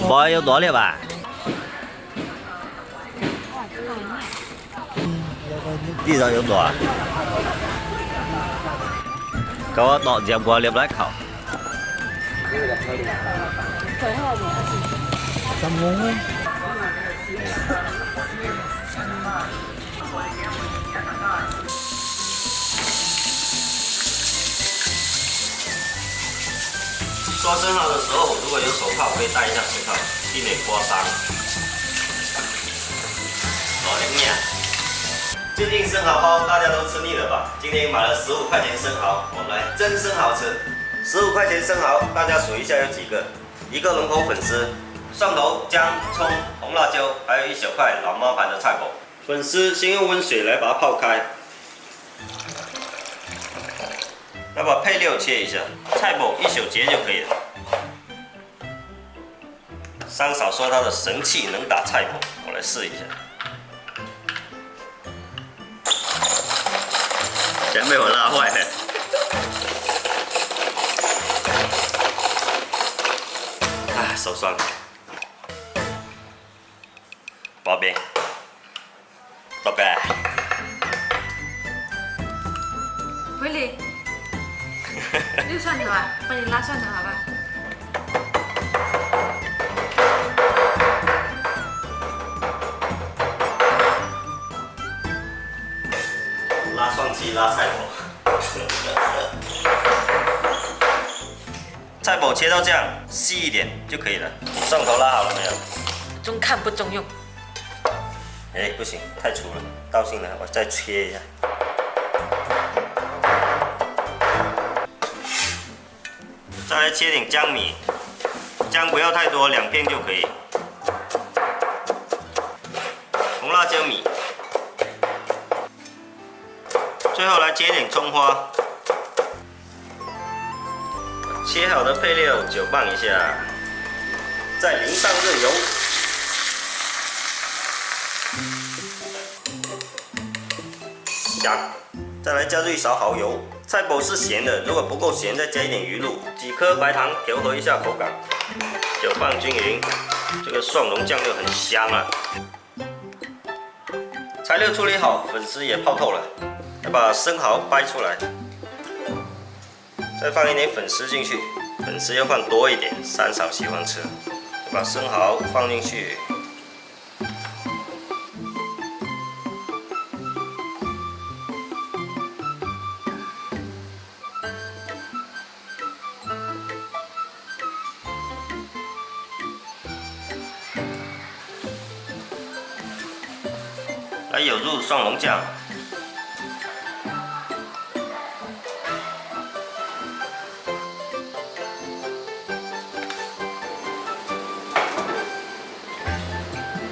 没有多了吧？地上有多啊？给我倒结果了不来烤。จำงงเลย 刷生蚝的时候，如果有手套，可以戴一下手套，避免刮伤。老的面，最近生蚝包大家都吃腻了吧？今天买了15块钱生蚝，我们来蒸生蚝吃。15块钱生蚝，大家数一下有几个？一个龙口粉丝，蒜头、姜、葱、红辣椒，还有一小块老妈牌的菜脯。粉丝先用温水来把它泡开。 要把配料切一下，菜脯一小节就可以了。三嫂说她的神器能打菜脯，我来试一下。全被我拉坏了。唉，手酸。宝贝，宝贝。威利。 6蒜头啊，帮你拉蒜头好吧？拉蒜机拉菜脯，菜脯切到这样细一点就可以了。蒜头拉好了没有？中看不中用。哎，不行，太粗了，倒进来，我再切一下。 再来切点姜米，姜不要太多，2片就可以。红辣椒米，最后来切点葱花。切好的配料搅拌一下，再淋上热油。香，再来加入1勺蚝油。 菜脯是咸的，如果不够咸，再加一点鱼露，几颗白糖调和一下口感，搅拌均匀。这个蒜蓉酱就很香了。材料处理好，粉丝也泡透了，要把生蚝掰出来，再放一点粉丝进去，粉丝要放多一点，三嫂喜欢吃。把生蚝放进去。 来舀入蒜蓉酱，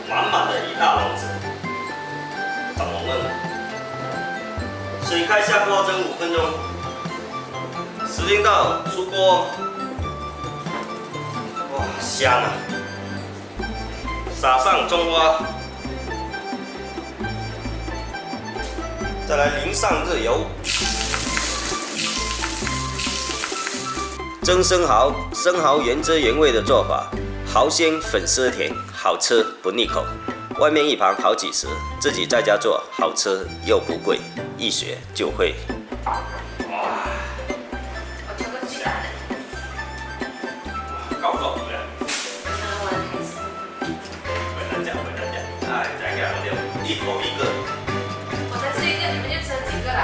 满满的一大笼子，长龙了。水开下锅蒸5分钟，时间到，出锅。哇，香啊！撒上葱花。 再来淋上热油，蒸生蚝，生蚝原汁原味的做法，蚝鲜粉丝甜，好吃不腻口。外面一盘好几十，自己在家做，好吃又不贵，一学就会。哇！搞懂了。回来讲，哎，再给我一口一个。 我才吃一个，你们就吃了几个啦？